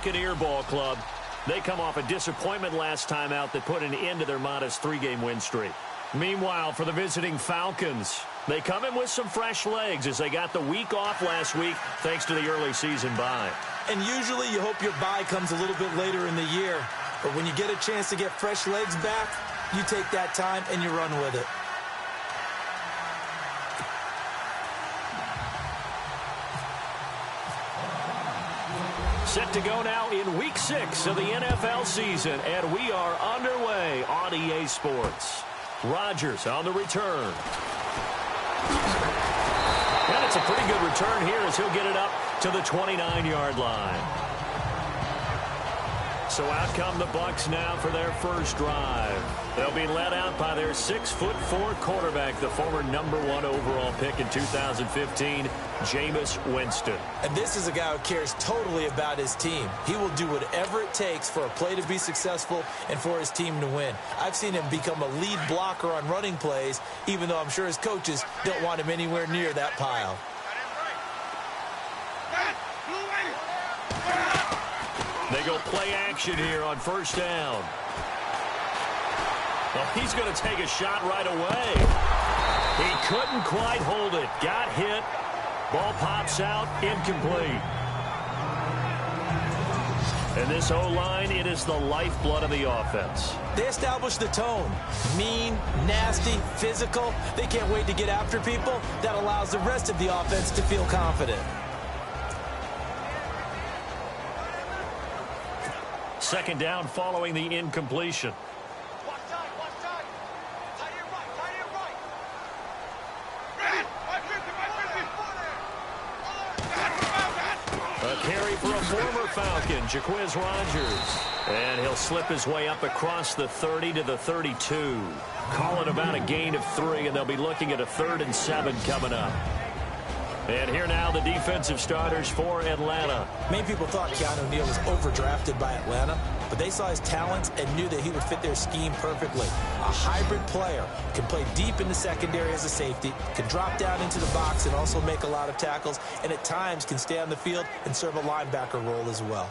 Buccaneer Ball Club. They come off a disappointment last time out that put an end to their modest 3-game win streak. Meanwhile, for the visiting Falcons, they come in with some fresh legs as they got the week off last week thanks to the early season bye. And usually you hope your bye comes a little bit later in the year. But when you get a chance to get fresh legs back, you take that time and you run with it. Set to go now in Week 6 of the NFL season, and we are underway on EA Sports. Rodgers on the return. And it's a pretty good return here as he'll get it up to the 29-yard line. So out come the Bucs now for their first drive. They'll be led out by their 6'4" quarterback, the former #1 overall pick in 2015, Jameis Winston. And this is a guy who cares totally about his team. He will do whatever it takes for a play to be successful and for his team to win. I've seen him become a lead blocker on running plays, even though I'm sure his coaches don't want him anywhere near that pile. They go play action here on first down. Well, he's going to take a shot right away. He couldn't quite hold it. Got hit. Ball pops out. Incomplete. And this O-line, it is the lifeblood of the offense. They establish the tone. Mean, nasty, physical. They can't wait to get after people. That allows the rest of the offense to feel confident. Second down following the incompletion. A carry for a former Falcon, Jacquizz Rodgers. And he'll slip his way up across the 30 to the 32. Call it about a gain of 3, and they'll be looking at a 3rd and 7 coming up. And here now the defensive starters for Atlanta. Many people thought Keanu Neal was overdrafted by Atlanta, but they saw his talents and knew that he would fit their scheme perfectly. A hybrid player, can play deep in the secondary as a safety, can drop down into the box and also make a lot of tackles, and at times can stay on the field and serve a linebacker role as well.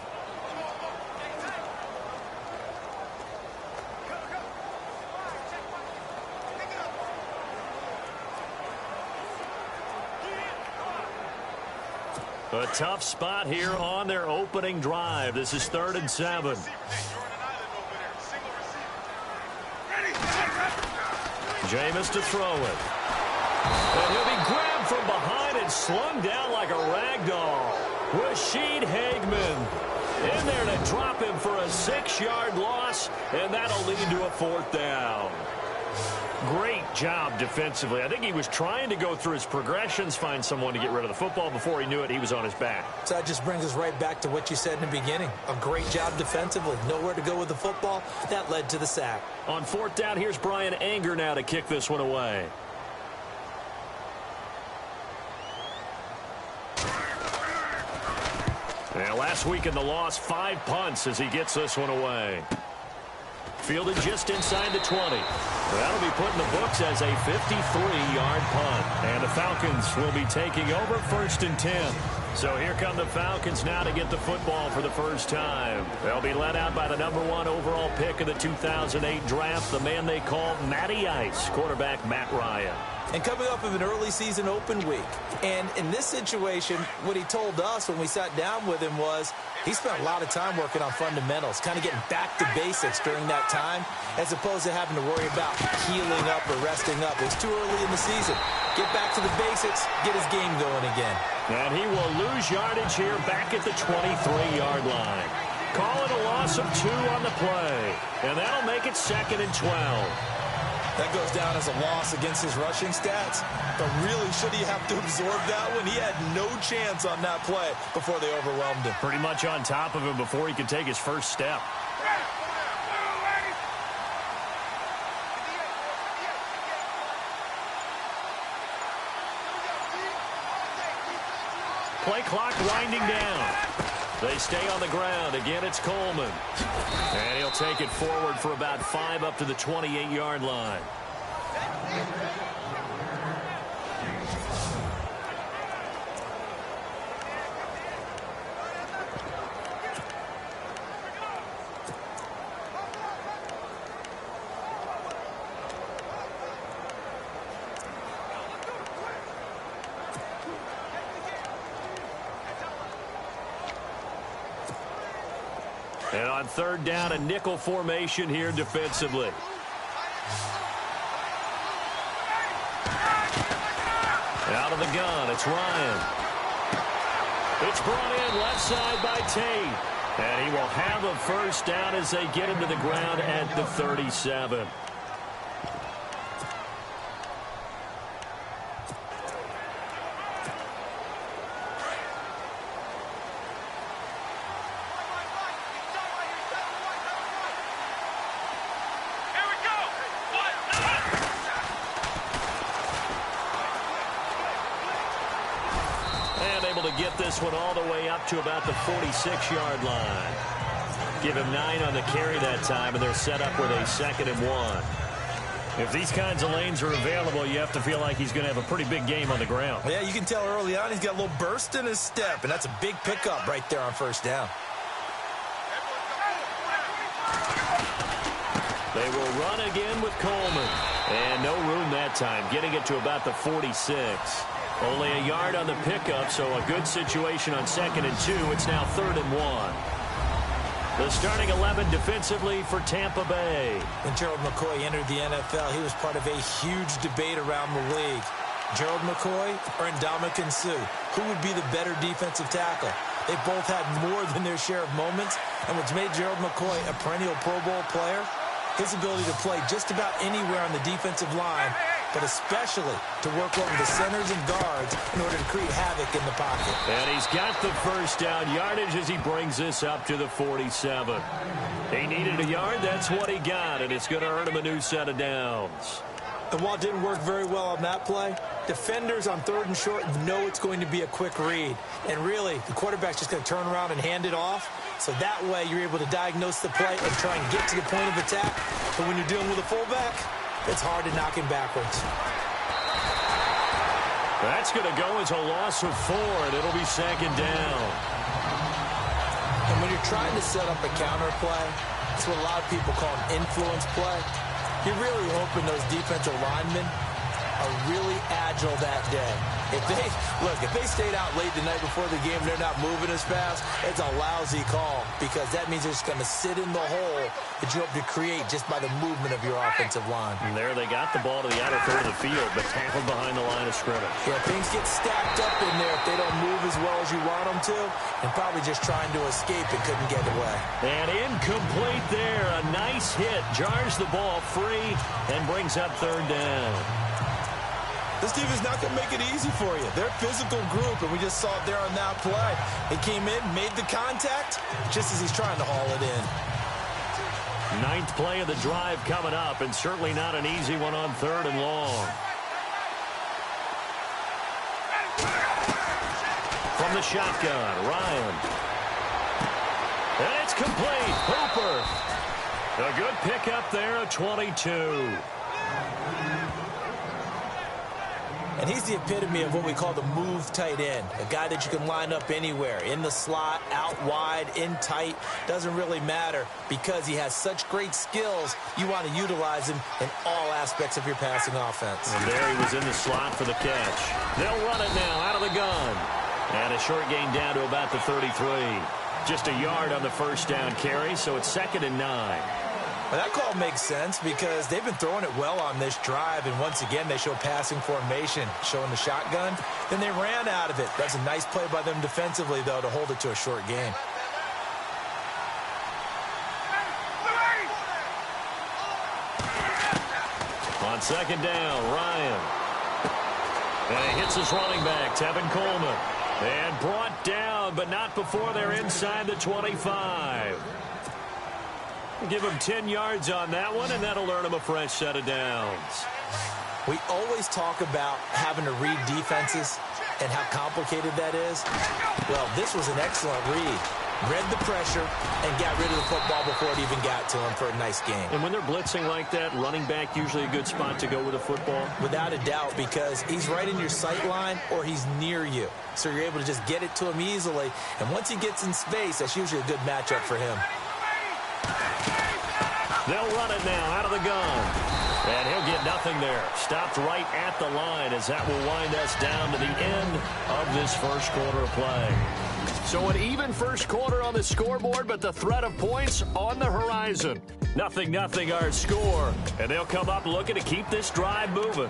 A tough spot here on their opening drive. This is 3rd and 7. Jameis to throw it. And he'll be grabbed from behind and slung down like a rag doll. Rashid Hageman in there to drop him for a 6-yard loss, and that'll lead to a 4th down. Great job defensively. I think he was trying to go through his progressions, find someone to get rid of the football. Before he knew it, he was on his back. So that just brings us right back to what you said in the beginning. A great job defensively. Nowhere to go with the football. That led to the sack. On 4th down, here's Brian Anger now to kick this one away. And last week in the loss, 5 punts as he gets this one away. Fielded just inside the 20. That'll be put in the books as a 53-yard punt. And the Falcons will be taking over 1st and 10. So here come the Falcons now to get the football for the first time. They'll be led out by the #1 overall pick of the 2008 draft, the man they call Matty Ice, quarterback Matt Ryan. And coming off of an early season open week. And in this situation, what he told us when we sat down with him was he spent a lot of time working on fundamentals, kind of getting back to basics during that time, as opposed to having to worry about healing up or resting up. It was too early in the season. Get back to the basics, get his game going again. And he will lose yardage here back at the 23-yard line. Call it a loss of 2 on the play. And that'll make it 2nd and 12. That goes down as a loss against his rushing stats. But really, should he have to absorb that one? He had no chance on that play before they overwhelmed him. Pretty much on top of him before he could take his first step. Play clock winding down. They stay on the ground. Again, it's Coleman. And he'll take it forward for about 5 up to the 28-yard line. And on third down, a nickel formation here defensively. Out of the gun, it's Ryan. It's brought in left side by Tate. And he will have a first down as they get him to the ground at the 37. Able to get this one all the way up to about the 46-yard line. Give him 9 on the carry that time, and they're set up with a 2nd and 1. If these kinds of lanes are available, you have to feel like he's going to have a pretty big game on the ground. Yeah, you can tell early on he's got a little burst in his step, and that's a big pickup right there on first down. They will run again with Coleman. And no room that time, getting it to about the 46. Only a yard on the pickup, so a good situation on 2nd and 2. It's now 3rd and 1. The starting 11 defensively for Tampa Bay. When Gerald McCoy entered the NFL, he was part of a huge debate around the league. Gerald McCoy or Ndamukong Suh? Who would be the better defensive tackle? They both had more than their share of moments, and what's made Gerald McCoy a perennial Pro Bowl player, his ability to play just about anywhere on the defensive line, but especially to work over the centers and guards in order to create havoc in the pocket. And he's got the first down yardage as he brings this up to the 47. He needed a yard. That's what he got, and it's going to earn him a new set of downs. And while it didn't work very well on that play, defenders on 3rd and short know it's going to be a quick read. And really, the quarterback's just going to turn around and hand it off. So that way, you're able to diagnose the play and try and get to the point of attack. But when you're dealing with a fullback, it's hard to knock him backwards. That's going to go as a loss of 4, and it'll be 2nd down. And when you're trying to set up a counter play, it's what a lot of people call an influence play. You're really hoping those defensive linemen are really agile that day. If they stayed out late the night before the game and they're not moving as fast, it's a lousy call because that means they're just going to sit in the hole that you hope to create just by the movement of your offensive line. And there they got the ball to the outer third of the field, but tackled behind the line of scrimmage. Yeah, things get stacked up in there if they don't move as well as you want them to, and probably just trying to escape and couldn't get away. And incomplete there. A nice hit. Jars the ball free and brings up 3rd down. This team is not going to make it easy for you. They're a physical group, and we just saw it there on that play. They came in, made the contact, just as he's trying to haul it in. 9th play of the drive coming up, and certainly not an easy one on 3rd and long. From the shotgun, Ryan. And it's complete. Hooper. A good pickup there at 22. And he's the epitome of what we call the move tight end, a guy that you can line up anywhere, in the slot, out wide, in tight, doesn't really matter because he has such great skills. You want to utilize him in all aspects of your passing offense. And there he was in the slot for the catch. They'll run it now out of the gun. And a short gain down to about the 33. Just a yard on the first down carry, so it's 2nd and 9. Well, that call makes sense because they've been throwing it well on this drive, and once again, they show passing formation, showing the shotgun. Then they ran out of it. That's a nice play by them defensively, though, to hold it to a short gain. On 2nd down, Ryan. And he hits his running back, Tevin Coleman. And brought down, but not before they're inside the 25. Give him 10 yards on that one, and that'll earn him a fresh set of downs. We always talk about having to read defenses and how complicated that is. Well, this was an excellent read. Read the pressure and got rid of the football before it even got to him for a nice game. And when they're blitzing like that, running back usually a good spot to go with a football? Without a doubt, because he's right in your sight line or he's near you. So you're able to just get it to him easily. And once he gets in space, that's usually a good matchup for him. They'll run it now out of the gun. And he'll get nothing there. Stopped right at the line as that will wind us down to the end of this first quarter of play. So an even first quarter on the scoreboard, but the threat of points on the horizon. 0-0 our score, and they'll come up looking to keep this drive moving.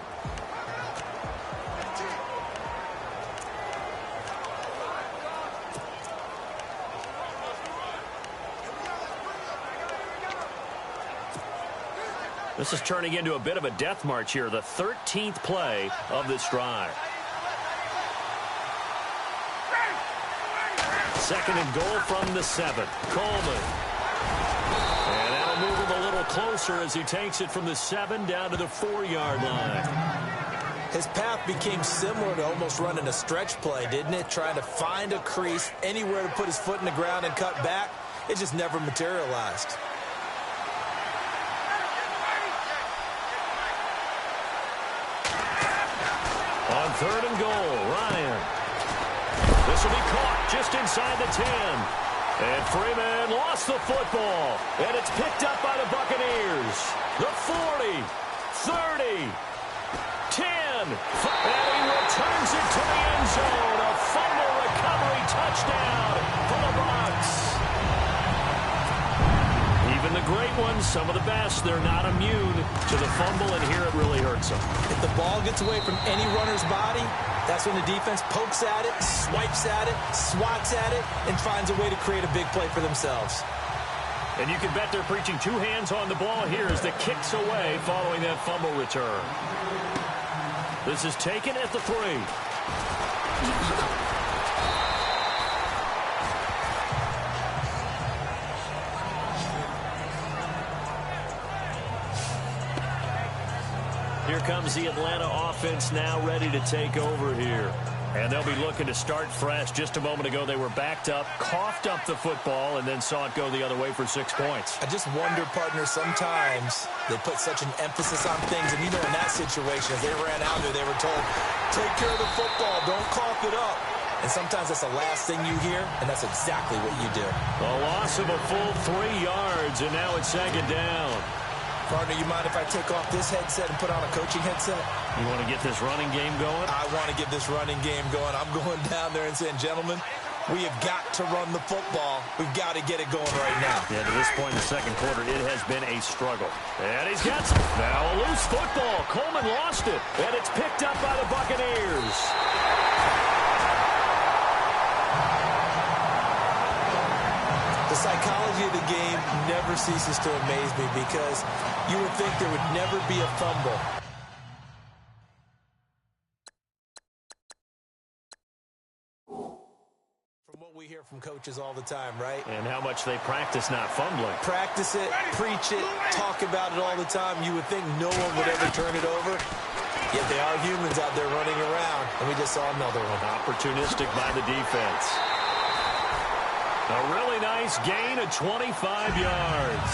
This is turning into a bit of a death march here, the 13th play of this drive. Second and goal from the 7. Coleman. And that'll move him a little closer as he takes it from the 7 down to the 4-yard line. His path became similar to almost running a stretch play, didn't it? Trying to find a crease, anywhere to put his foot in the ground and cut back. It just never materialized. On 3rd and goal, Ryan. This will be caught just inside the 10. And Freeman lost the football. And it's picked up by the Buccaneers. The 40, 30, 10. And he returns it to the end zone. A fumble recovery touchdown for the Bucs. Even the great ones, some of the best, they're not immune to the fumble, and here it really hurts them. If the ball gets away from any runner's body, that's when the defense pokes at it, swipes at it, swats at it, and finds a way to create a big play for themselves. And you can bet they're preaching 2 hands on the ball here as the kick's away following that fumble return. This is taken at the 3. Here comes the Atlanta offense now ready to take over here. And they'll be looking to start fresh. Just a moment ago, they were backed up, coughed up the football, and then saw it go the other way for 6 points. I just wonder, partner, sometimes they put such an emphasis on things. And, you know, in that situation, as they ran out there, they were told, take care of the football, don't cough it up. And sometimes that's the last thing you hear, and that's exactly what you do. A loss of a full 3 yards, and now it's 2nd down. Partner, you mind if I take off this headset and put on a coaching headset? You want to get this running game going? I want to get this running game going. I'm going down there and saying, gentlemen, we have got to run the football. We've got to get it going right now. Yeah, to this point in the second quarter, it has been a struggle. And he's got some. Now a loose football. Coleman lost it. And it's picked up by the Buccaneers. The psychology of the game never ceases to amaze me because you would think there would never be a fumble. From what we hear from coaches all the time, right? And how much they practice not fumbling. Practice it, preach it, talk about it all the time. You would think no one would ever turn it over. Yet they are humans out there running around, and we just saw another one. Opportunistic by the defense. A really nice gain of 25 yards.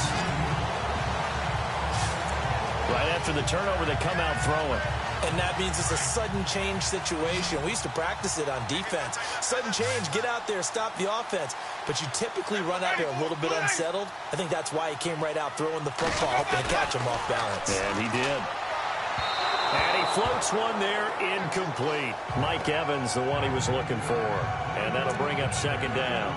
Right after the turnover, they come out throwing. And that means it's a sudden change situation. We used to practice it on defense. Sudden change, get out there, stop the offense. But you typically run out there a little bit unsettled. I think that's why he came right out throwing the football, hoping to catch him off balance. And he did. And he floats one there, incomplete. Mike Evans, the one he was looking for. And that'll bring up 2nd down.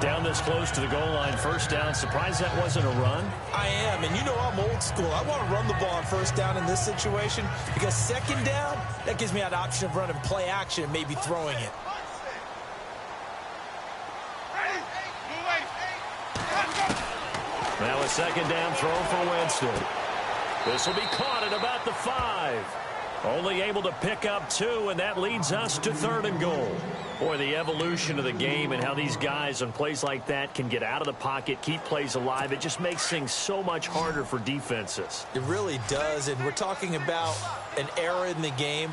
Down this close to the goal line, 1st down. Surprised that wasn't a run? I am, and you know I'm old school. I want to run the ball on 1st down in this situation because 2nd down, that gives me that option of running play action and maybe throwing it. Now a 2nd down throw for Winston. This will be caught at about the 5. Only able to pick up 2, and that leads us to 3rd and goal. Boy, the evolution of the game and how these guys on plays like that can get out of the pocket, keep plays alive, it just makes things so much harder for defenses. It really does, and we're talking about an era in the game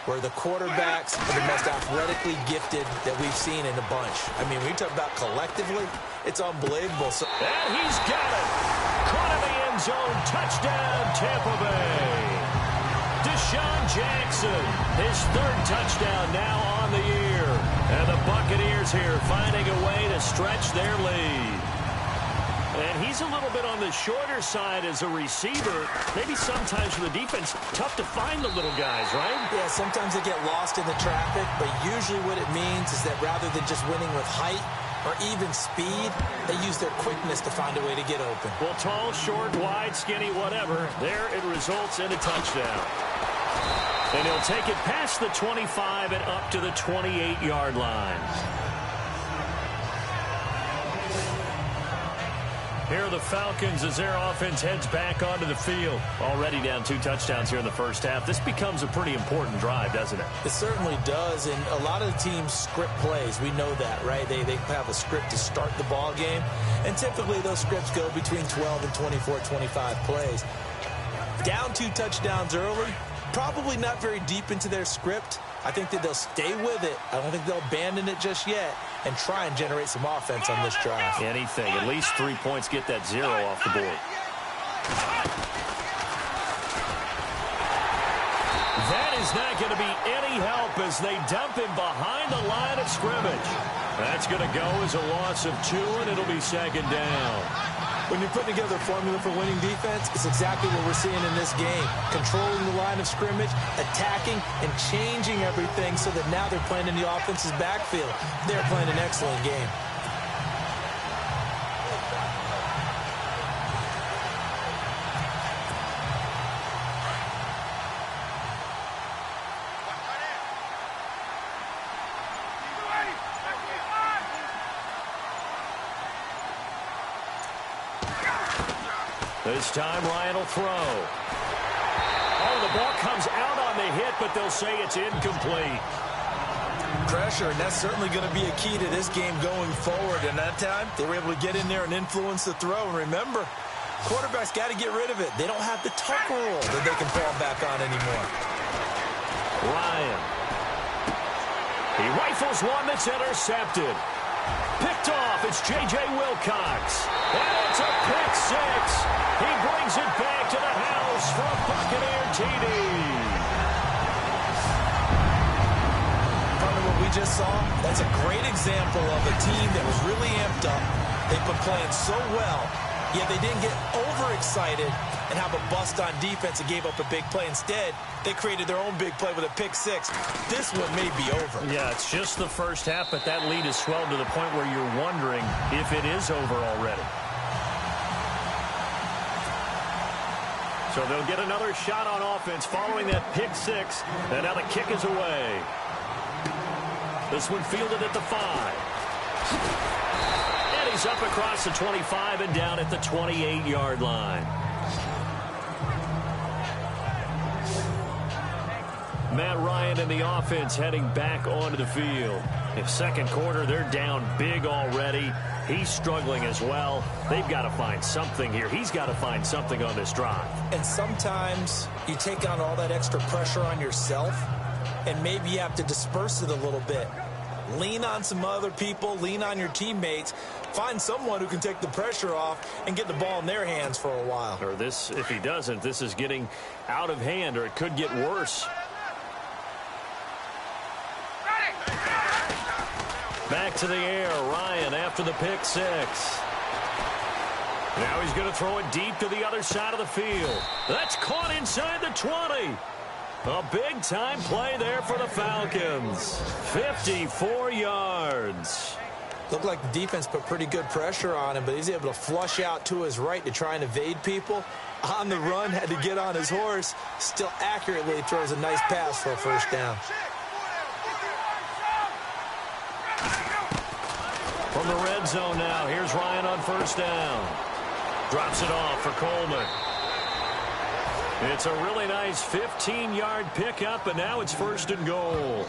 where the quarterbacks are the most athletically gifted that we've seen in a bunch. I mean, when you talk about collectively, it's unbelievable. And he's got it. Caught in the end zone. Touchdown, Tampa Bay. Deshaun Jackson, his 3rd touchdown now on the year. And the Buccaneers here finding a way to stretch their lead. And he's a little bit on the shorter side as a receiver. Maybe sometimes for the defense, tough to find the little guys, right? Yeah, sometimes they get lost in the traffic, but usually what it means is that rather than just winning with height or even speed, they use their quickness to find a way to get open. Well, tall, short, wide, skinny, whatever, there it results in a touchdown. And he'll take it past the 25 and up to the 28-yard line. Here are the Falcons as their offense heads back onto the field. Already down 2 touchdowns here in the first half. This becomes a pretty important drive, doesn't it? It certainly does, and a lot of the teams script plays. We know that, right? They have a script to start the ball game, and typically those scripts go between 12 and 24, 25 plays. Down 2 touchdowns early, probably not very deep into their script. I think that they'll stay with it. I don't think they'll abandon it just yet and try and generate some offense on this drive. Anything. At least 3 points, get that 0 off the board. That is not going to be any help as they dump him behind the line of scrimmage. That's going to go as a loss of 2, and it'll be 2nd down. When you're putting together a formula for winning defense, it's exactly what we're seeing in this game. Controlling the line of scrimmage, attacking, and changing everything so that now they're playing in the offense's backfield. They're playing an excellent game. This time, Ryan will throw. Oh, the ball comes out on the hit, but they'll say it's incomplete. Pressure, and that's certainly going to be a key to this game going forward. And that time, they were able to get in there and influence the throw. And remember, quarterbacks got to get rid of it. They don't have the tuck rule that they can fall back on anymore. Ryan. He rifles one that's intercepted. Picked off, it's J.J. Wilcox. And it's a pick 6. He brings it back to the house for a Buccaneer TD. Part of what we just saw, that's a great example of a team that was really amped up. They've been playing so well, yet they didn't get overexcited and have a bust on defense and gave up a big play. Instead, they created their own big play with a pick 6. This one may be over. Yeah, it's just the first half, but that lead has swelled to the point where you're wondering if it is over already. So they'll get another shot on offense following that pick 6. And now the kick is away. This one fielded at the 5. And he's up across the 25 and down at the 28-yard line. Matt Ryan and the offense heading back onto the field. In second quarter, they're down big already. He's struggling as well. They've got to find something here. He's got to find something on this drive. And sometimes you take on all that extra pressure on yourself, and maybe you have to disperse it a little bit. Lean on some other people. Lean on your teammates. Find someone who can take the pressure off and get the ball in their hands for a while. Or this, if he doesn't, this is getting out of hand, or it could get worse. Back to the air, Ryan after the pick 6. Now he's going to throw it deep to the other side of the field. That's caught inside the 20. A big-time play there for the Falcons. 54 yards. Looked like the defense put pretty good pressure on him, but he's able to flush out to his right to try and evade people. On the run, had to get on his horse. Still accurately throws a nice pass for a first down. From the red zone now, here's Ryan on first down. Drops it off for Coleman. It's a really nice 15-yard pickup, and now it's 1st and goal.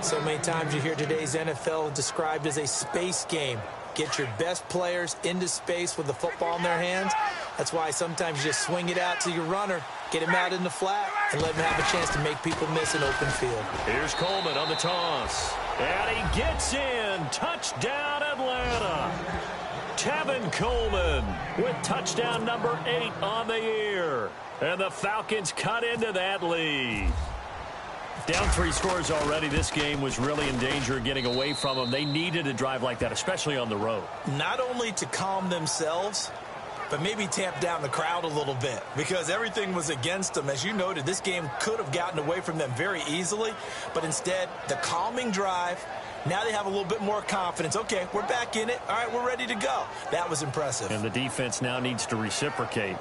So many times you hear today's NFL described as a space game. Get your best players into space with the football in their hands. That's why sometimes you just swing it out to your runner, get him out in the flat, and let him have a chance to make people miss an open field. Here's Coleman on the toss. And he gets in. Touchdown, Atlanta. Tevin Coleman with touchdown number 8 on the year. And the Falcons cut into that lead. Down 3 scores already. This game was really in danger of getting away from them. They needed a drive like that, especially on the road. Not only to calm themselves, but maybe tamp down the crowd a little bit because everything was against them. As you noted, this game could have gotten away from them very easily, but instead, the calming drive, now they have a little bit more confidence. Okay, we're back in it. All right, we're ready to go. That was impressive. And the defense now needs to reciprocate.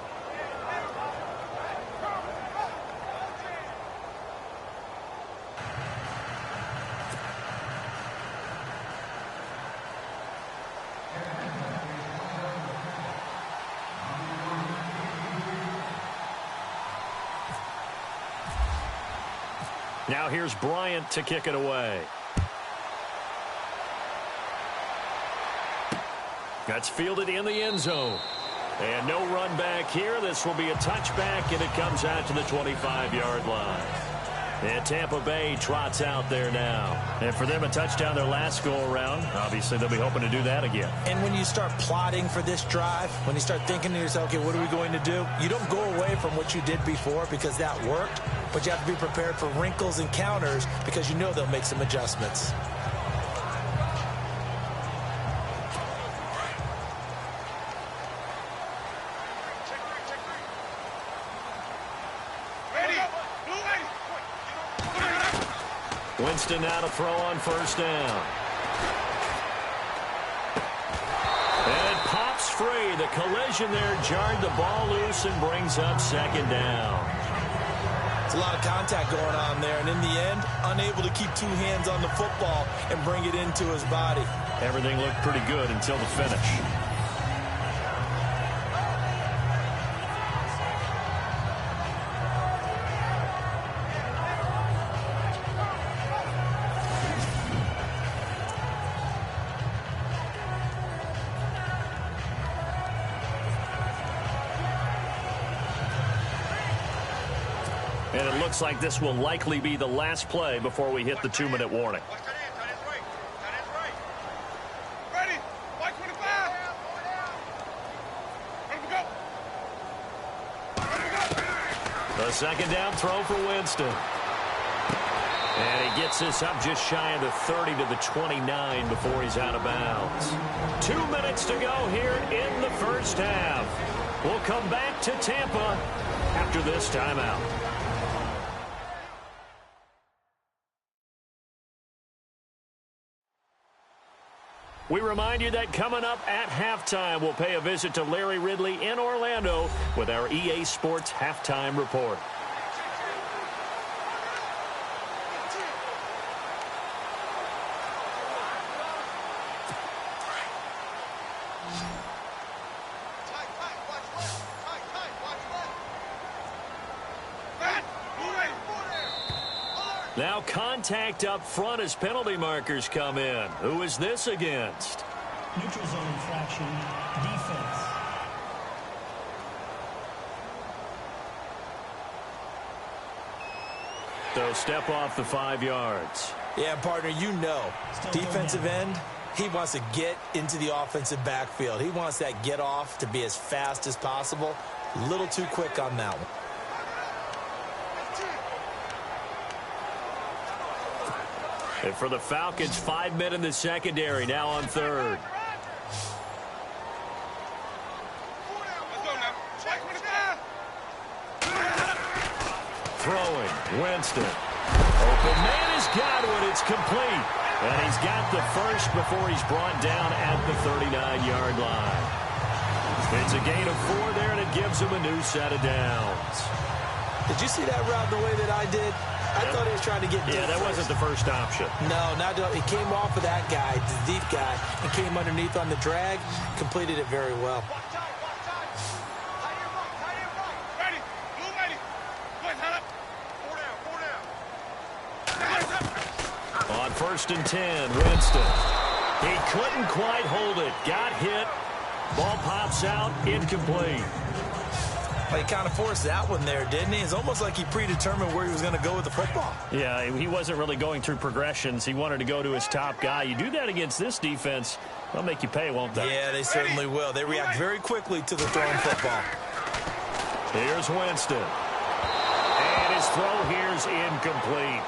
Now here's Bryant to kick it away. That's fielded in the end zone. And no run back here. This will be a touchback, and it comes out to the 25-yard line. And Tampa Bay trots out there now. And for them, a touchdown their last go-around. Obviously, they'll be hoping to do that again. And when you start plotting for this drive, when you start thinking to yourself, okay, what are we going to do? You don't go away from what you did before because that worked, but you have to be prepared for wrinkles and counters because you know they'll make some adjustments. Winston now to throw on first down. And it pops free. The collision there jarred the ball loose and brings up second down. There's a lot of contact going on there, and in the end, unable to keep two hands on the football and bring it into his body. Everything looked pretty good until the finish. And it looks like this will likely be the last play before we hit the 2-minute warning. The second down throw for Winston. And he gets this up just shy of the 30 to the 29 before he's out of bounds. 2 minutes to go here in the first half. We'll come back to Tampa after this timeout. We remind you that coming up at halftime, we'll pay a visit to Larry Ridley in Orlando with our EA Sports Halftime Report. Now contact up front as penalty markers come in. Who is this against? Neutral zone infraction, defense. So step off the 5 yards. Yeah, partner, you know, defensive end, he wants to get into the offensive backfield. He wants that get off to be as fast as possible. A little too quick on that one. And for the Falcons, 5 men in the secondary, now on third. Throwing, Winston. Open man has got it. It's complete. And he's got the first before he's brought down at the 39-yard line. It's a gain of 4 there, and it gives him a new set of downs. Did you see that route the way that I did? I thought he was trying to get deep. Yeah, that wasn't the first option. No, not he came off of that guy, the deep guy, and came underneath on the drag, completed it very well. On 1st and 10, Winston. He couldn't quite hold it. Got hit. Ball pops out, incomplete. Well, he kind of forced that one there, didn't he? It's almost like he predetermined where he was going to go with the football. Yeah, he wasn't really going through progressions. He wanted to go to his top guy. You do that against this defense, they'll make you pay, won't they? Yeah, they certainly will. They react very quickly to the thrown football. Here's Winston. And his throw here's incomplete.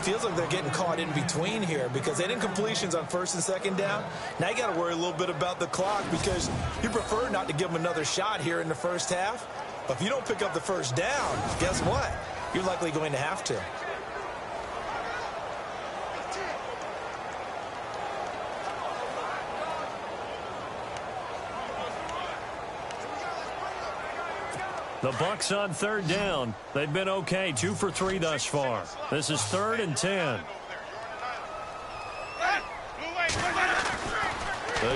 Feels like they're getting caught in between here because they didn't completions on first and second down. Now you got to worry a little bit about the clock because you prefer not to give them another shot here in the first half. But if you don't pick up the first down, guess what? You're likely going to have to. The Bucs on third down. They've been okay, 2 for 3 thus far. This is 3rd and 10.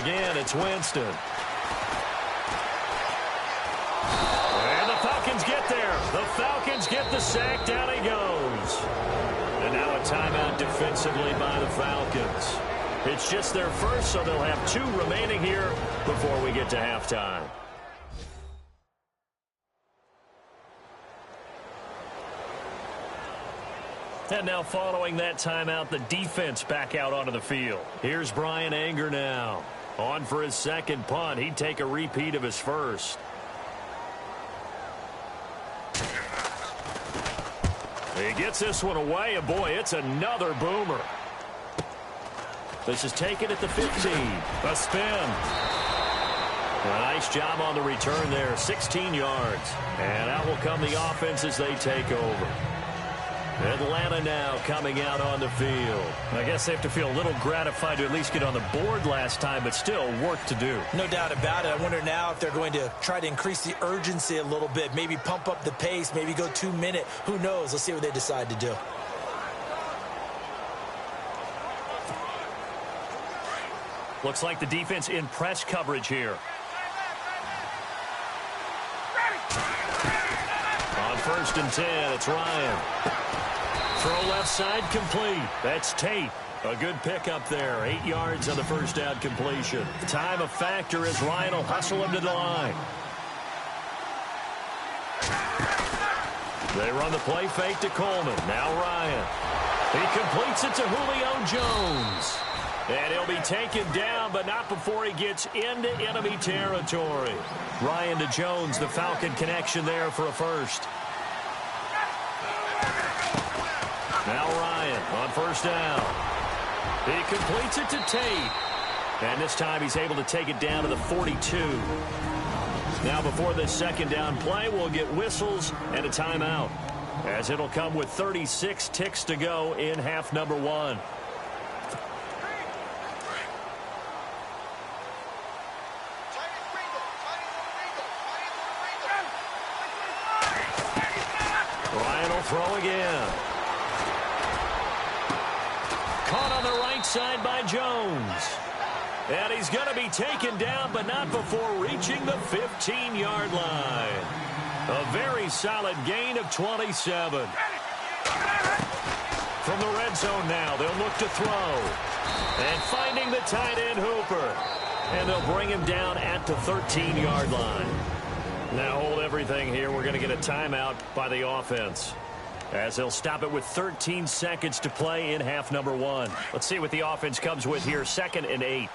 Again, it's Winston. And the Falcons get there. The Falcons get the sack. Down he goes. And now a timeout defensively by the Falcons. It's just their first, so they'll have 2 remaining here before we get to halftime. And now following that timeout, the defense back out onto the field. Here's Bryan Anger now. On for his second punt. He'd take a repeat of his first. He gets this one away, and boy, it's another boomer. This is taken at the 15. A spin. A nice job on the return there, 16 yards. And out will come the offense as they take over. Atlanta now coming out on the field. I guess they have to feel a little gratified to at least get on the board last time, but still work to do. No doubt about it. I wonder now if they're going to try to increase the urgency a little bit, maybe pump up the pace, maybe go 2-minute. Who knows? Let's see what they decide to do. Looks like the defense in press coverage here. On 1st and 10, it's Ryan. Throw left side complete. That's Tate. A good pickup there. 8 yards on the first down completion. Time a factor as Ryan will hustle him to the line. They run the play fake to Coleman. Now Ryan. He completes it to Julio Jones. And he'll be taken down, but not before he gets into enemy territory. Ryan to Jones, the Falcon connection there for a first. Now Ryan on first down. He completes it to Tate. And this time he's able to take it down to the 42. Now before this second down play, we'll get whistles and a timeout, as it'll come with 36 ticks to go in half number 1. Ryan will throw again. Caught on the right side by Jones. And he's going to be taken down, but not before reaching the 15-yard line. A very solid gain of 27. From the red zone now, they'll look to throw. And finding the tight end Hooper. And they'll bring him down at the 13-yard line. Now hold everything here. We're going to get a timeout by the offense, as they'll stop it with 13 seconds to play in half number 1. Let's see what the offense comes with here. 2nd and 8.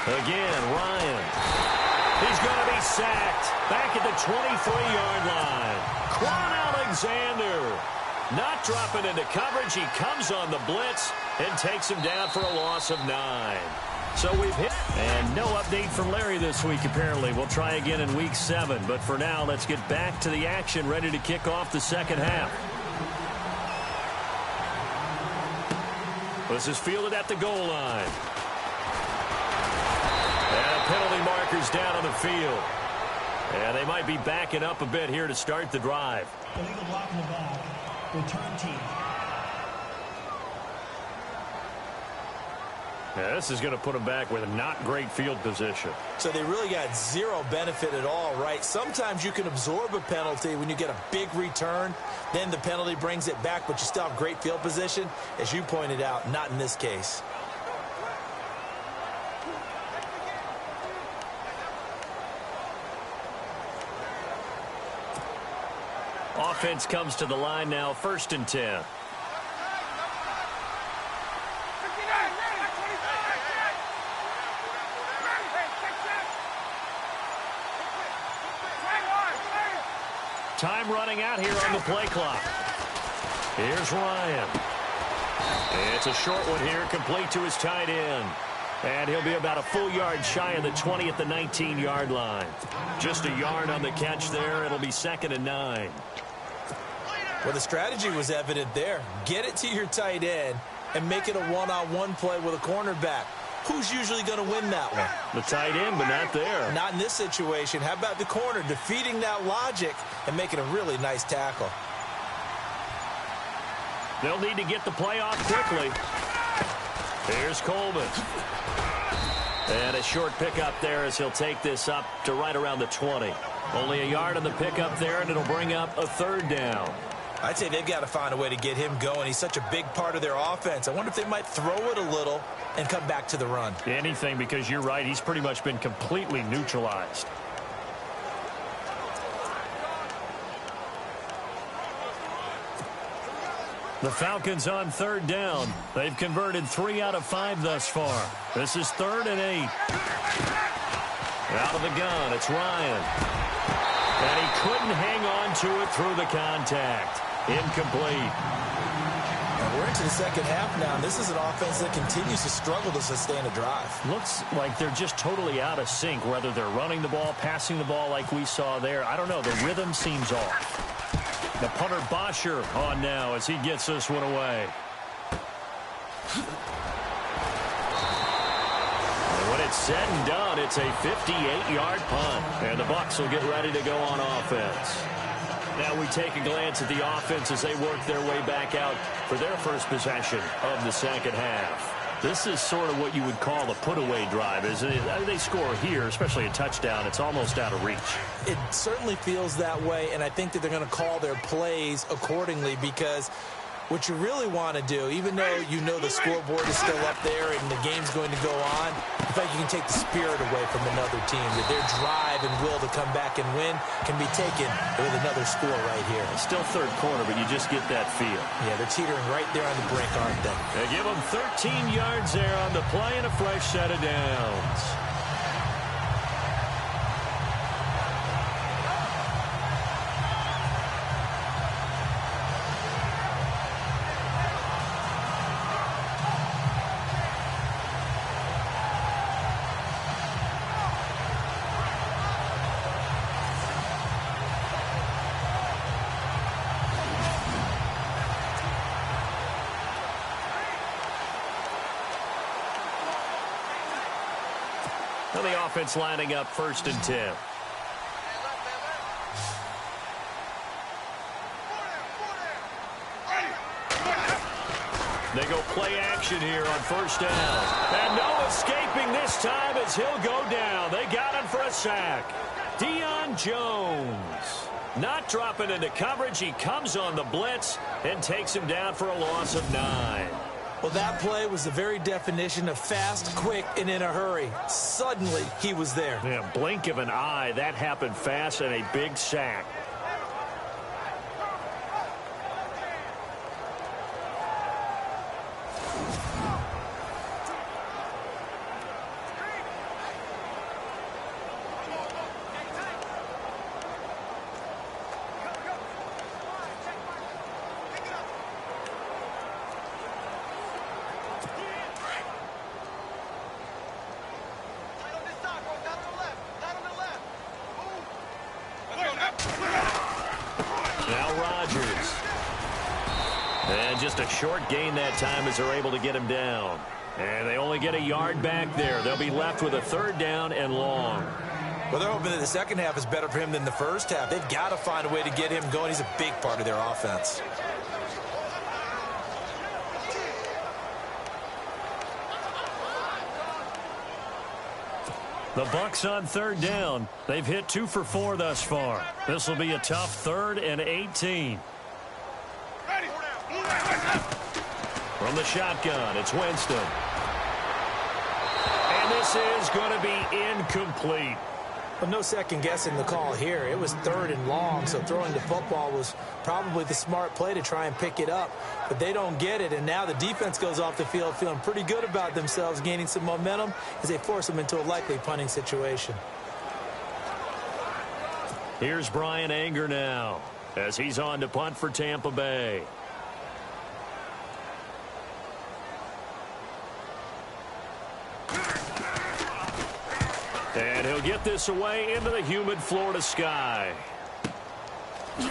Again, Ryan. He's going to be sacked back at the 23-yard line. Quan Alexander not dropping into coverage. He comes on the blitz and takes him down for a loss of 9. So we've hit. And no update from Larry this week, apparently. We'll try again in week 7. But for now, let's get back to the action, ready to kick off the second half. This is fielded at the goal line. And penalty markers down on the field. And they might be backing up a bit here to start the drive. Illegal block in the back. Return team. Yeah, this is going to put them back with a not great field position. So they really got zero benefit at all, right? Sometimes you can absorb a penalty when you get a big return. Then the penalty brings it back, but you still have great field position. As you pointed out, not in this case. Offense comes to the line now, 1st and 10. Time running out here on the play clock. Here's Ryan. It's a short one here, complete to his tight end. And he'll be about a full yard shy of the 20 at the 19-yard line. Just a yard on the catch there. It'll be 2nd and 9. Well, the strategy was evident there. Get it to your tight end and make it a one-on-one play with a cornerback. Who's usually going to win that one? The tight end, but not there. Not in this situation. How about the corner defeating that logic and making a really nice tackle? They'll need to get the play off quickly. Here's Coleman. And a short pickup there as he'll take this up to right around the 20. Only a yard on the pickup there, and it'll bring up a 3rd down. I'd say they've got to find a way to get him going. He's such a big part of their offense. I wonder if they might throw it a little and come back to the run. Anything, because you're right. He's pretty much been completely neutralized. The Falcons on 3rd down. They've converted 3 out of 5 thus far. This is 3rd and 8. Out of the gun, it's Ryan. And he couldn't hang on to it through the contact. Incomplete. And we're into the second half now, and this is an offense that continues to struggle to sustain a drive. Looks like they're just totally out of sync, whether they're running the ball, passing the ball like we saw there. I don't know. The rhythm seems off. The punter Bosher on now as he gets this one away. And when it's said and done, it's a 58-yard punt. And the Bucs will get ready to go on offense. Now we take a glance at the offense as they work their way back out for their first possession of the second half. This is sort of what you would call a put-away drive, isn't it? They score here, especially a touchdown. It's almost out of reach. It certainly feels that way, and I think that they're going to call their plays accordingly because what you really want to do, even though you know the scoreboard is still up there and the game's going to go on, in fact, you can take the spirit away from another team. That their drive and will to come back and win can be taken with another score right here. It's still third quarter, but you just get that feel. Yeah, they're teetering right there on the brink, aren't they? They give them 13 yards there on the play and a fresh set of downs. The offense lining up 1st and 10. They go play action here on 1st down. And no escaping this time as he'll go down. They got him for a sack. Deion Jones not dropping into coverage. He comes on the blitz and takes him down for a loss of 9. Well, that play was the very definition of fast, quick, and in a hurry. Suddenly, he was there. Yeah, blink of an eye. That happened fast and a big sack. Just a short gain that time as they're able to get him down. And they only get a yard back there. They'll be left with a 3rd down and long. Well, they're hoping that the second half is better for him than the first half. They've got to find a way to get him going. He's a big part of their offense. The Bucs on 3rd down. They've hit 2 for 4 thus far. This will be a tough 3rd and 18. From the shotgun, it's Winston. And this is going to be incomplete. Well, no second guessing the call here. It was 3rd and long, so throwing the football was probably the smart play to try and pick it up. But they don't get it, and now the defense goes off the field feeling pretty good about themselves, gaining some momentum as they force them into a likely punting situation. Here's Brian Anger now as he's on to punt for Tampa Bay. And he'll get this away into the humid Florida sky.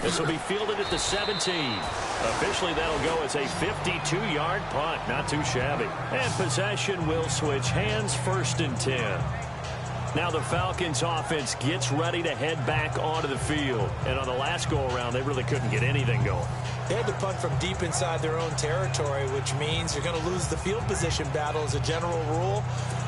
This will be fielded at the 17. Officially, that'll go as a 52-yard punt. Not too shabby. And possession will switch hands, 1st and 10. Now the Falcons offense gets ready to head back onto the field. And on the last go-around, they really couldn't get anything going. They had to punt from deep inside their own territory, which means you're going to lose the field position battle as a general rule.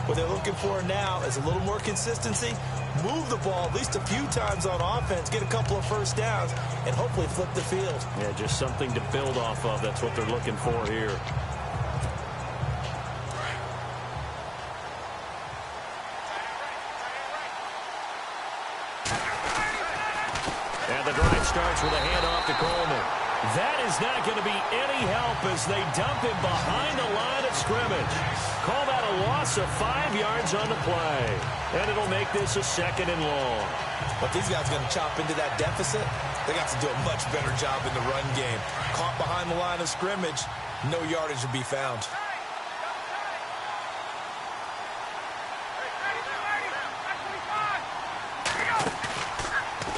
What they're looking for now is a little more consistency, move the ball at least a few times on offense, get a couple of first downs, and hopefully flip the field. Yeah, just something to build off of. That's what they're looking for here. And the drive starts with a handoff to Coleman. That is not going to be any help as they dump him behind the line of scrimmage. Call that a loss of 5 yards on the play. And it'll make this a 2nd and long. But these guys are going to chop into that deficit. They got to do a much better job in the run game. Caught behind the line of scrimmage, no yardage to be found.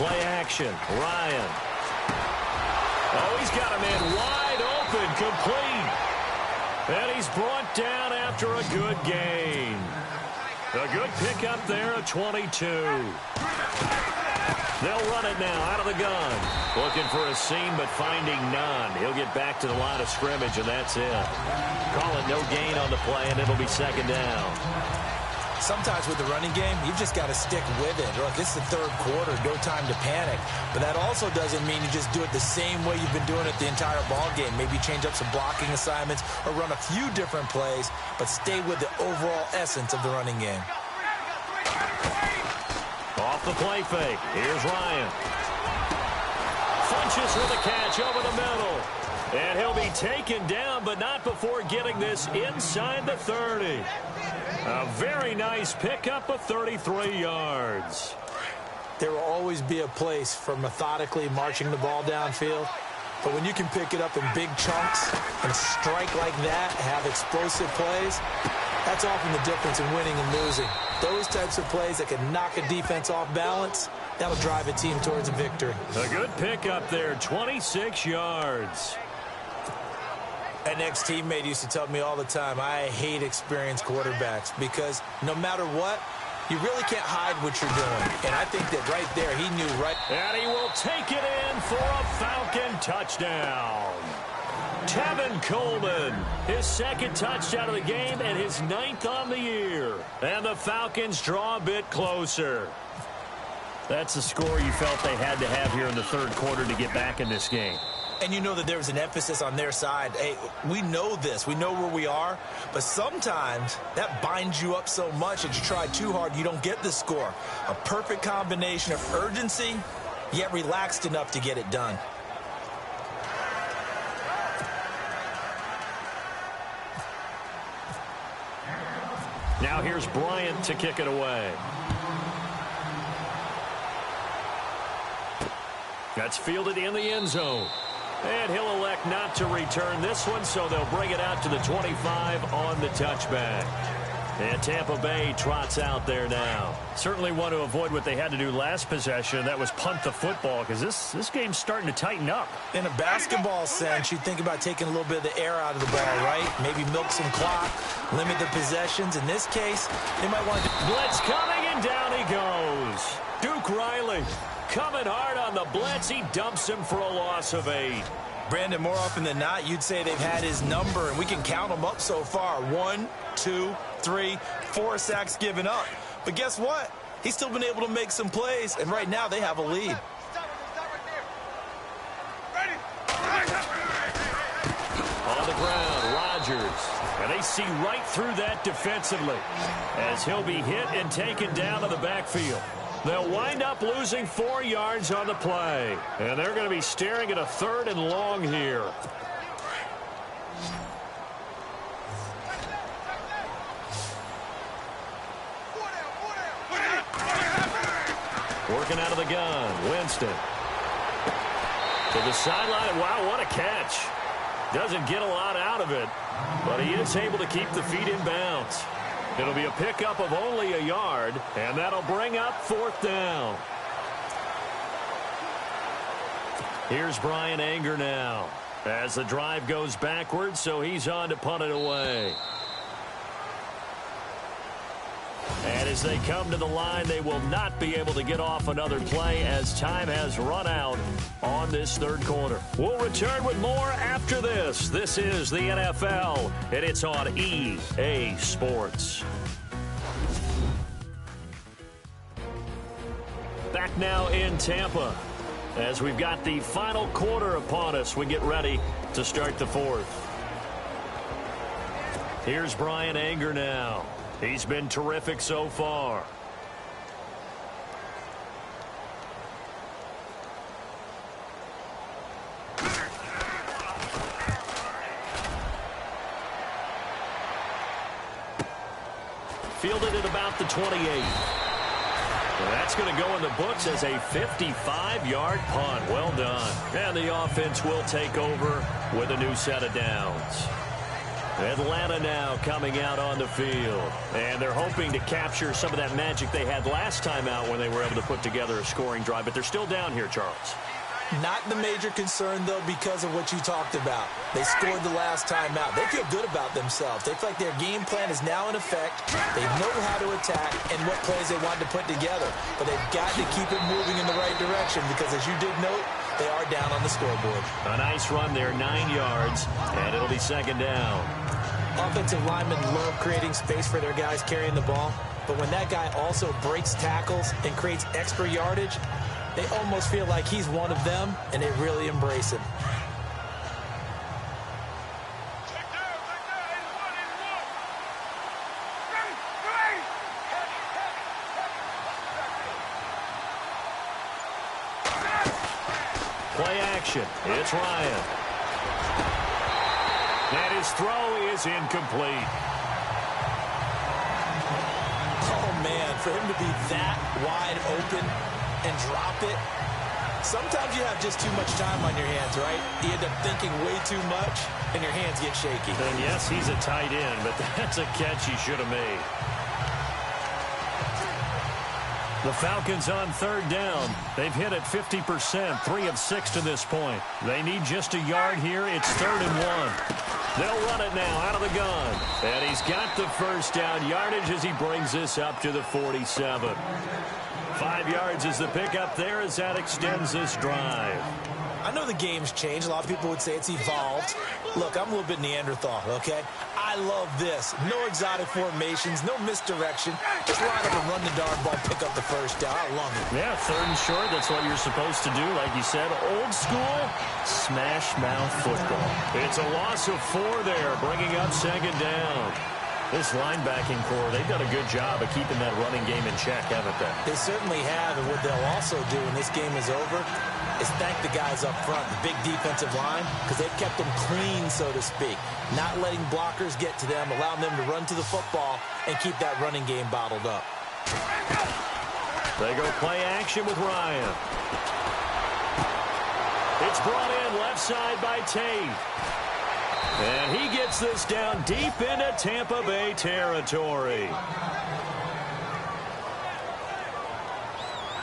Play action. Ryan. Oh, he's got a man wide open, complete. And he's brought down after a good gain. A good pickup there at 22. They'll run it now out of the gun. Looking for a seam, but finding none. He'll get back to the line of scrimmage, and that's it. Call it no gain on the play, and it'll be 2nd down. Sometimes with the running game, you've just got to stick with it. Look, this is the 3rd quarter, no time to panic. But that also doesn't mean you just do it the same way you've been doing it the entire ball game. Maybe change up some blocking assignments or run a few different plays, but stay with the overall essence of the running game. Off the play fake. Here's Ryan. Funches with a catch over the middle. And he'll be taken down, but not before getting this inside the 30. A very nice pickup of 33 yards. There will always be a place for methodically marching the ball downfield. But when you can pick it up in big chunks and strike like that, have explosive plays, that's often the difference in winning and losing. Those types of plays that can knock a defense off balance, that'll drive a team towards a victory. A good pickup there, 26 yards. An ex-teammate used to tell me all the time, I hate experienced quarterbacks because no matter what, you really can't hide what you're doing. And I think that right there, he knew right. And he will take it in for a Falcon touchdown. Tevin Coleman, his 2nd touchdown of the game and his 9th on the year. And the Falcons draw a bit closer. That's the score you felt they had to have here in the 3rd quarter to get back in this game. And you know that there was an emphasis on their side. Hey, we know this. We know where we are. But sometimes that binds you up so much that you try too hard, you don't get the score. A perfect combination of urgency, yet relaxed enough to get it done. Now here's Bryant to kick it away. That's fielded in the end zone. And he'll elect not to return this one, so they'll bring it out to the 25 on the touchback. And Tampa Bay trots out there now. Certainly want to avoid what they had to do last possession. That was punt the football, because this game's starting to tighten up. In a basketball sense, you think about taking a little bit of the air out of the ball, right? Maybe milk some clock, limit the possessions. In this case, they might want to... Blitz coming, and down he goes. Duke Riley coming hard on the blitz. He dumps him for a loss of 8. Brandon, more often than not, you'd say they've had his number, and we can count them up so far. 1, 2, 3, 4 sacks given up. But guess what? He's still been able to make some plays, and right now they have a lead. On the ground, Rodgers. And they see right through that defensively as he'll be hit and taken down to the backfield. They'll wind up losing 4 yards on the play. And they're going to be staring at a 3rd and long here. Working out of the gun. Winston. To the sideline. Wow, what a catch. Doesn't get a lot out of it, but he is able to keep the feet in bounds. It'll be a pickup of only a yard, and that'll bring up 4th down. Here's Bryan Anger now as the drive goes backwards, so he's on to punt it away. And as they come to the line, they will not be able to get off another play as time has run out on this 3rd quarter. We'll return with more after this. This is the NFL, and it's on EA Sports. Back now in Tampa as we've got the final quarter upon us. We get ready to start the 4th. Here's Bryan Anger now. He's been terrific so far. Fielded at about the 28. Well, that's going to go in the books as a 55-yard punt. Well done. And the offense will take over with a new set of downs. Atlanta now coming out on the field. And they're hoping to capture some of that magic they had last time out when they were able to put together a scoring drive. But they're still down here, Charles. Not the major concern, though, because of what you talked about. They scored the last time out. They feel good about themselves. They feel like their game plan is now in effect. They know how to attack and what plays they want to put together. But they've got to keep it moving in the right direction because, as you did note, they are down on the scoreboard. A nice run there, 9 yards, and it'll be 2nd down. Offensive linemen love creating space for their guys carrying the ball. But when that guy also breaks tackles and creates extra yardage, they almost feel like he's one of them, and they really embrace him. Play action. It's Ryan. And his throw is incomplete. Oh, man, for him to be that wide open and drop it. Sometimes you have just too much time on your hands, right? You end up thinking way too much, and your hands get shaky. And yes, he's a tight end, but that's a catch he should have made. The Falcons on 3rd down. They've hit it 50%, 3 of 6 to this point. They need just a yard here. It's 3rd and 1. They'll run it now out of the gun. And he's got the first down yardage as he brings this up to the 47. 5 yards is the pickup there as that extends this drive. I know the game's changed. A lot of people would say it's evolved. Look, I'm a little bit Neanderthal, okay? I love this. No exotic formations, no misdirection. Just line up and run the darn ball, pick up the first down. I love it. Yeah, 3rd and short. That's what you're supposed to do. Like you said, old school smash mouth football. It's a loss of 4 there, bringing up 2nd down. This linebacking core, they've done a good job of keeping that running game in check, haven't they? They certainly have, and what they'll also do when this game is over is thank the guys up front, the big defensive line, because they've kept them clean, so to speak. Not letting blockers get to them, allowing them to run to the football and keep that running game bottled up. They go play action with Ryan. It's brought in left side by Tate. And he gets this down deep into Tampa Bay territory.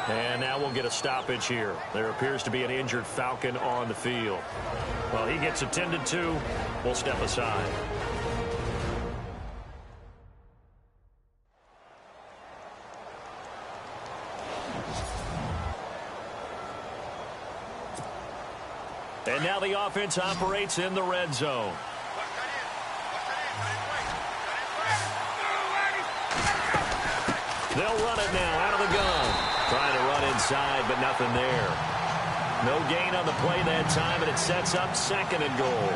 And now we'll get a stoppage here. There appears to be an injured Falcon on the field. Well, he gets attended to. We'll step aside. And now the offense operates in the red zone. They'll run it now out of the gun. Trying to run inside, but nothing there. No gain on the play that time, and it sets up 2nd and goal.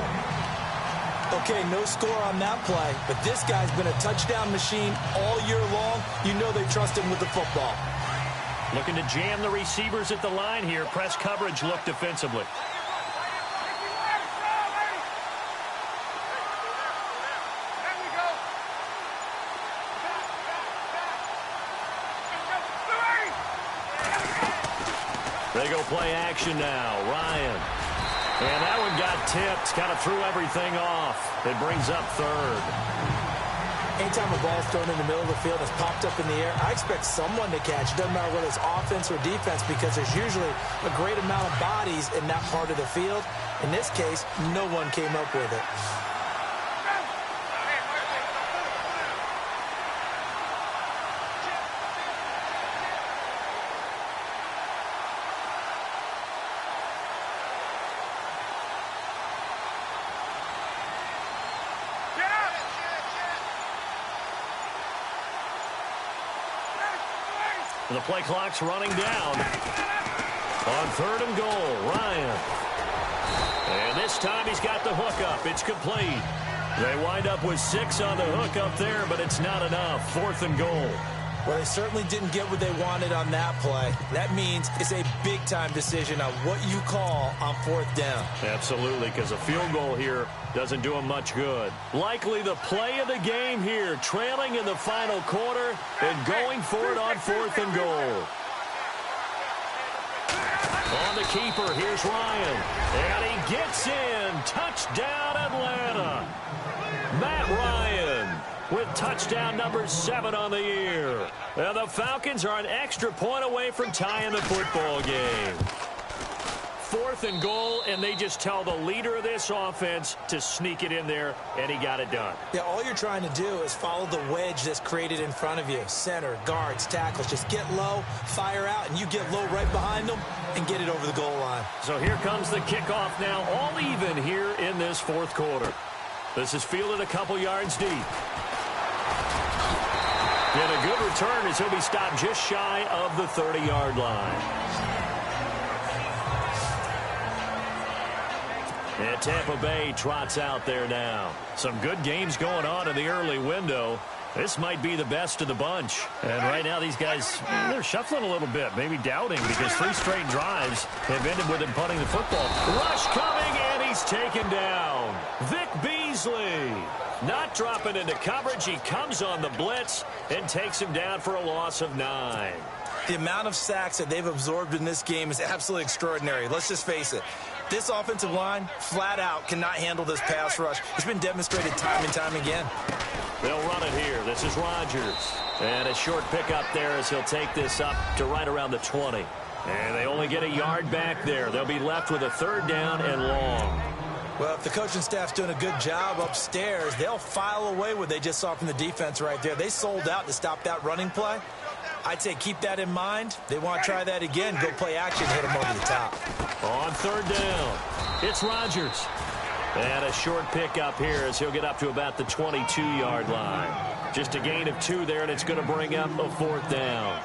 Okay, no score on that play, but this guy's been a touchdown machine all year long. You know they trust him with the football. Looking to jam the receivers at the line here. Press coverage look defensively. They go play action now. Ryan. And that one got tipped. Kind of threw everything off. It brings up third. Anytime a ball's thrown in the middle of the field, it's popped up in the air, I expect someone to catch. It doesn't matter whether it's offense or defense because there's usually a great amount of bodies in that part of the field. In this case, no one came up with it. The play clock's running down. On 3rd and goal, Ryan. And this time he's got the hookup. It's complete. They wind up with 6 on the hookup there, but it's not enough. 4th and goal. Well, they certainly didn't get what they wanted on that play. That means it's a big-time decision on what you call on 4th down. Absolutely, because a field goal here doesn't do them much good. Likely the play of the game here, trailing in the final quarter and going for it on 4th and goal. On the keeper, here's Ryan. And he gets in. Touchdown, Atlanta. Matt Ryan with touchdown number 7 on the year. And the Falcons are an extra point away from tying the football game. 4th and goal, and they just tell the leader of this offense to sneak it in there, and he got it done. Yeah, all you're trying to do is follow the wedge that's created in front of you. Center, guards, tackles, just get low, fire out, and you get low right behind them and get it over the goal line. So here comes the kickoff now, all even here in this 4th quarter. This is fielded a couple yards deep. And a good return as he'll be stopped just shy of the 30-yard line. And Tampa Bay trots out there now. Some good games going on in the early window. This might be the best of the bunch. And right now these guys, they're shuffling a little bit, maybe doubting, because 3 straight drives have ended with him punting the football. Rush coming, and he's taken down. Vic Beasley not dropping into coverage. He comes on the blitz and takes him down for a loss of 9. The amount of sacks that they've absorbed in this game is absolutely extraordinary. Let's just face it. This offensive line, flat out, cannot handle this pass rush. It's been demonstrated time and time again. They'll run it here. This is Rodgers. And a short pickup there as he'll take this up to right around the 20. And they only get a yard back there. They'll be left with a 3rd down and long. Well, if the coaching staff's doing a good job upstairs, they'll file away what they just saw from the defense right there. They sold out to stop that running play. I'd say keep that in mind. They want to try that again. Go play action, hit them over the top. On 3rd down, it's Rodgers. And a short pickup here as he'll get up to about the 22-yard line. Just a gain of 2 there, and it's going to bring up a 4th down.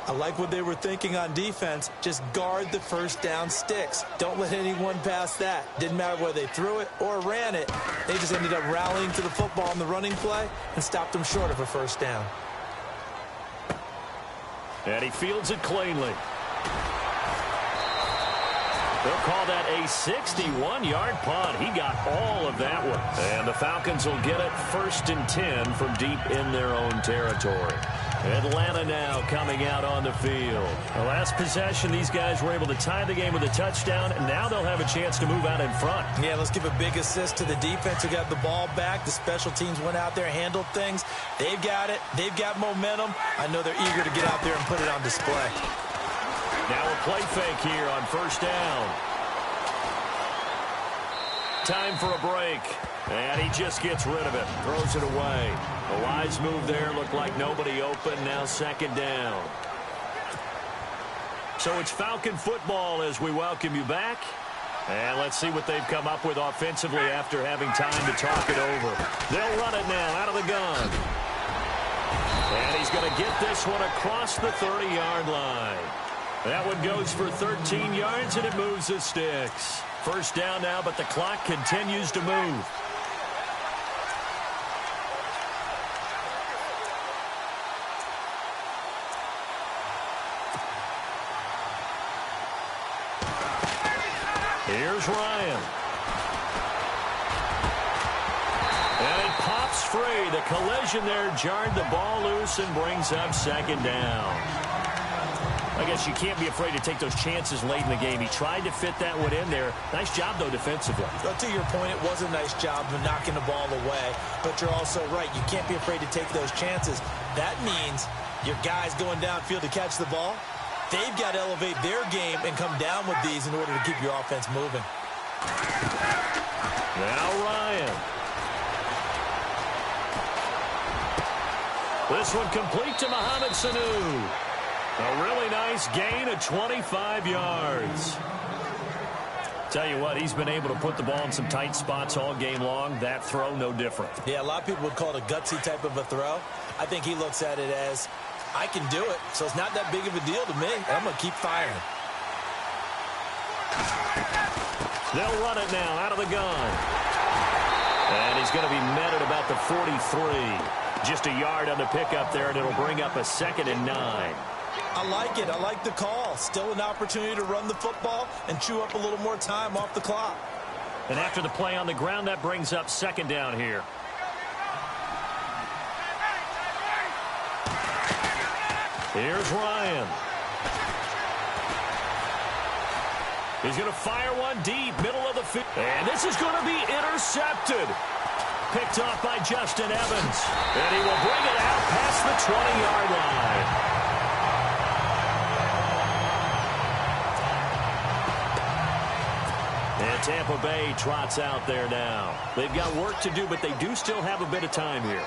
I like what they were thinking on defense. Just guard the 1st down sticks. Don't let anyone pass that. Didn't matter whether they threw it or ran it. They just ended up rallying to the football on the running play and stopped them short of a 1st down. And he fields it cleanly. They'll call that a 61-yard punt. He got all of that one. And the Falcons will get it 1st and 10 from deep in their own territory. Atlanta now coming out on the field. The last possession, these guys were able to tie the game with a touchdown, and now they'll have a chance to move out in front. Yeah, let's give a big assist to the defense who got the ball back. The special teams went out there, handled things. They've got it. They've got momentum. I know they're eager to get out there and put it on display. Now a play fake here on 1st down. Time for a break. And he just gets rid of it. Throws it away. The wise move there. Looked like nobody open. Now 2nd down. So it's Falcon football as we welcome you back. And let's see what they've come up with offensively after having time to talk it over. They'll run it now out of the gun. And he's going to get this one across the 30-yard line. That one goes for 13 yards, and it moves the sticks. 1st down now, but the clock continues to move. Here's Ryan. And it pops free. The collision there jarred the ball loose and brings up 2nd down. guess you can't be afraid to take those chances late in the game. He tried to fit that one in there. Nice job, though, defensively. So to your point, it was a nice job of knocking the ball away. But you're also right. You can't be afraid to take those chances. That means your guys going downfield to catch the ball, they've got to elevate their game and come down with these in order to keep your offense moving. Now Ryan. This one complete to Mohamed Sanu. A really nice gain of 25 yards. Tell you what, he's been able to put the ball in some tight spots all game long. That throw, no different. Yeah, a lot of people would call it a gutsy type of a throw. I think he looks at it as, I can do it, so it's not that big of a deal to me. I'm going to keep firing. They'll run it now out of the gun. And he's going to be met at about the 43. Just a yard on the pickup there, and it'll bring up a 2nd and 9. I like it. I like the call. Still an opportunity to run the football and chew up a little more time off the clock. And after the play on the ground, that brings up 2nd down here. Here's Ryan. He's going to fire one deep, middle of the field. And this is going to be intercepted. Picked off by Justin Evans. And he will bring it out past the 20-yard line. And Tampa Bay trots out there now. They've got work to do, but they do still have a bit of time here.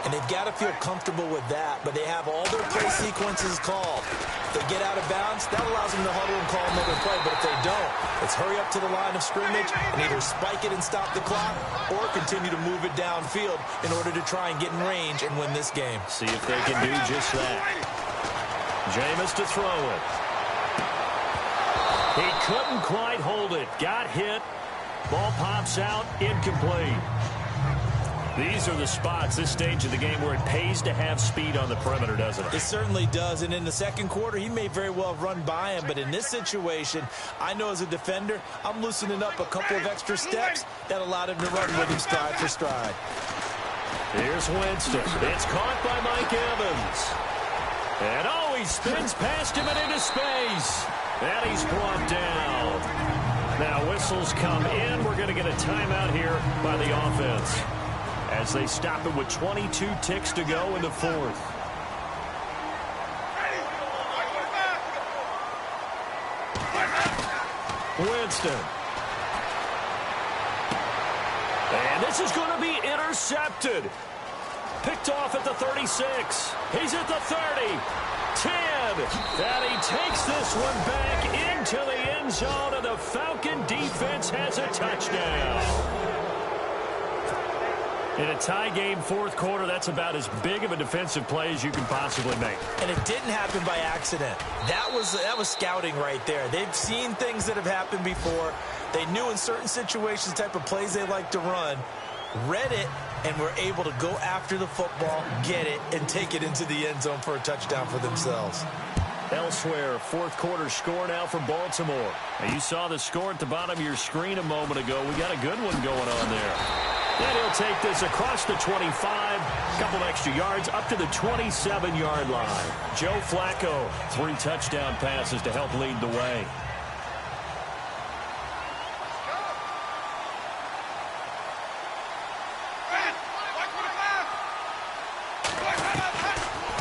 And they've got to feel comfortable with that, but they have all their play sequences called. If they get out of bounds, that allows them to huddle and call another play, but if they don't, it's hurry up to the line of scrimmage and either spike it and stop the clock or continue to move it downfield in order to try and get in range and win this game. See if they can do just that. Jameis to throw it. He couldn't quite hold it. Got hit. Ball pops out. Incomplete. These are the spots, this stage of the game, where it pays to have speed on the perimeter, doesn't it? It certainly does, and in the second quarter, he may very well have run by him, but in this situation, I know as a defender, I'm loosening up a couple of extra steps that allowed him to run with him stride for stride. Here's Winston. It's caught by Mike Evans. And, oh, he spins past him and into space. And he's brought down. Now, whistles come in. We're going to get a timeout here by the offense, as they stop it with 22 ticks to go in the fourth. Winston. And this is going to be intercepted. Picked off at the 36. He's at the 30. 10. And he takes this one back into the end zone, and the Falcon defense has a touchdown. In a tie game, fourth quarter, that's about as big of a defensive play as you can possibly make. And it didn't happen by accident. That was scouting right there. They've seen things that have happened before. They knew in certain situations the type of plays they like to run, read it, and were able to go after the football, get it, and take it into the end zone for a touchdown for themselves. Elsewhere, fourth quarter score now for Baltimore. Now, you saw the score at the bottom of your screen a moment ago. We got a good one going on there. And he'll take this across the 25, a couple extra yards, up to the 27-yard line. Joe Flacco, 3 touchdown passes to help lead the way.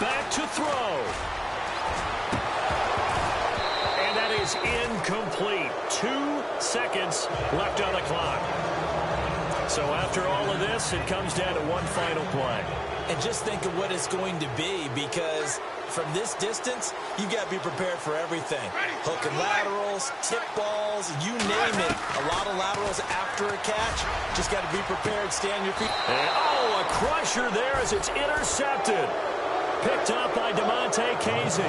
Back to throw. And that is incomplete. 2 seconds left on the clock. So after all of this, it comes down to one final play. And just think of what it's going to be, because from this distance, you got to be prepared for everything. Hook and laterals, tip balls, you name it. A lot of laterals after a catch. Just got to be prepared, stay on your feet. And, oh, a crusher there as it's intercepted. Picked up by DeMonte Casey.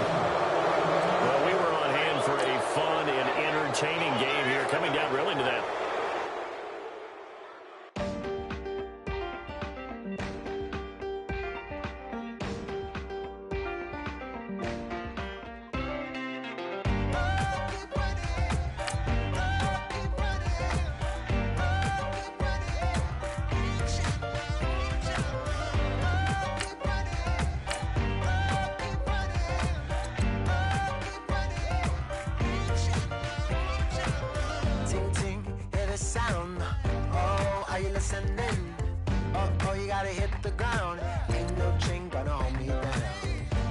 Well, we were on hand for a fun and entertaining game here, coming down really to that. ascending. Oh, you gotta hit the ground. Ain't no chain gonna hold me down.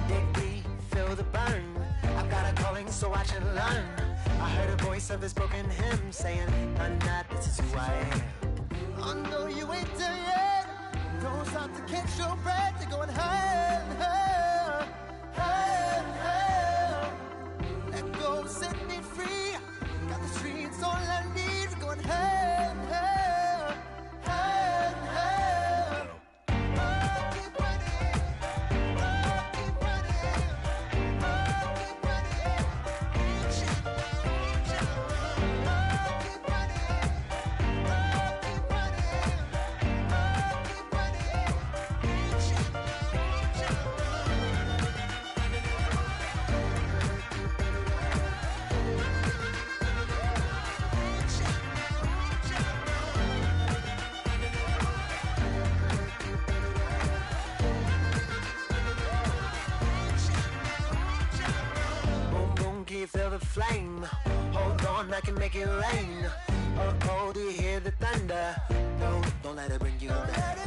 Dig deep, feel the burn. I've got a calling, so watch and learn. I heard a voice of his broken hymn saying, nah, this is who I am. I know you ain't there yet. Don't stop to catch your breath. You're going higher and higher, higher and higher. Let go, set me free. Got the streets all I need. Going higher and higher, higher and higher. Oh, keep running. Oh, keep running. Oh, keep running. Reach out, reach out. Oh, keep running. Oh, keep running. Oh, keep running. Reach out, reach out. Boom, boom, can you feel the flame? Hold on, I can make it rain. Oh, do you hear the thunder? Don't let it bring you down.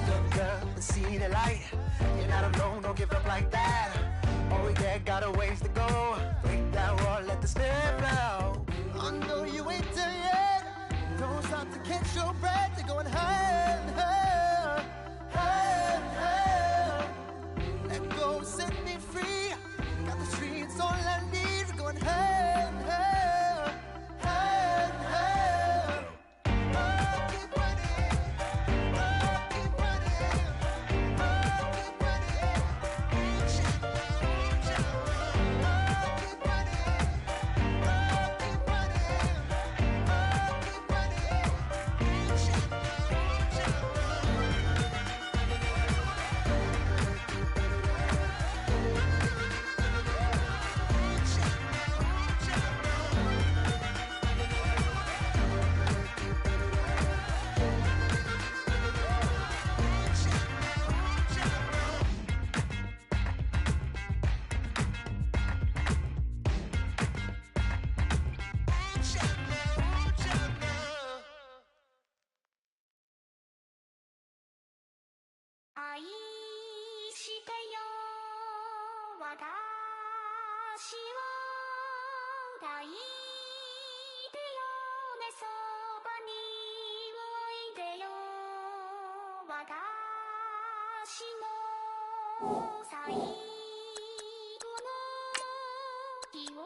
Look up and see the light. You're not alone, don't give up like that. Oh yeah, got a ways to go. Break that wall, let the spirit flow. I know you ain't there yet. Don't stop to catch your breath. You're going higher and higher, higher and higher. Let go, set me free. Got the streets all I need. Going higher and higher, higher and higher. Oh, keep running. Oh, keep running. Oh, keep running. Reach out, reach out. Oh, keep running. Oh, keep running. Oh, keep running. Reach out, reach out.愛してよ私を抱いてよねそばにおいでよ私の最後の日を